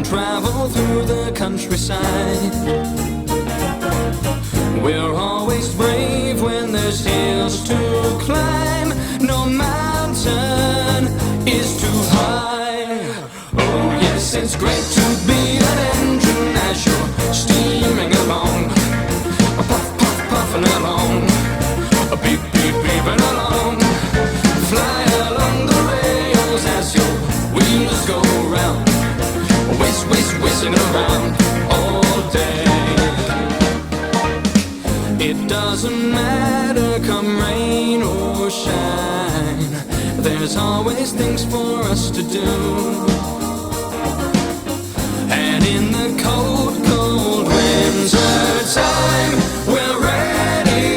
and travel through the countryside. We're always brave when there's hills to climb. No mountain is too high. Oh yes, it's great to be an engine as you're steaming along, puff, puff, puffing along, beep, beep, beeping along. Fly along the rails as your wheels go round, whiz, whiz, whizzing around all day. It doesn't matter come rain or shine, there's always things for us to do. And in the cold, cold winter time, we're ready.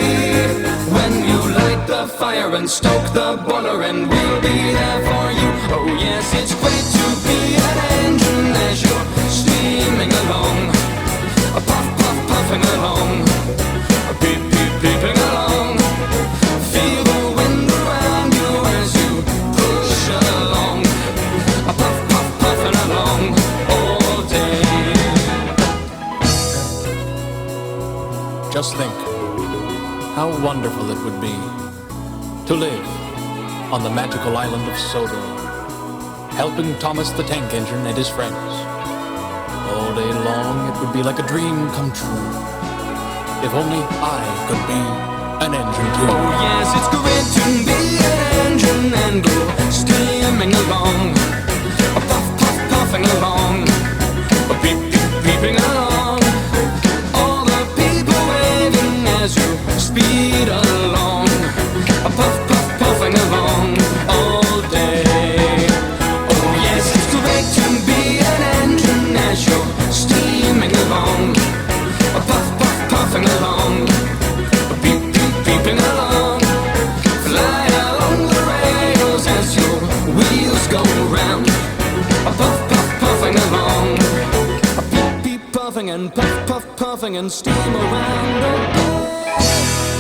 When you light the fire and stoke the boiler, and we'll be there for you. Oh yes, it's great to be an engine as you're steaming along, puff, puff, puffing along, beep, beep, beeping along. Feel the wind around you as you push along, puff, puff, puffing along all day. Just think how wonderful it would be to live on the magical island of Sodo, helping Thomas the Tank Engine and his friends. All day long it would be like a dream come true. If only I could be an engine too. Oh yes, it's great to be an engine and go steaming along, puff, puff, puffing along, beep, beep, beeping along. All the people waving as you speed along, puff, puff, puffing along all day. Oh yes, it's great to be an engine as you're steaming along, puff, puff, puffing along, beep, beep, beeping along. Fly along the rails as your wheels go round, puff, puff, puffing along, beep, beep, puffing and puff, puff, puffing and steam around. Oh,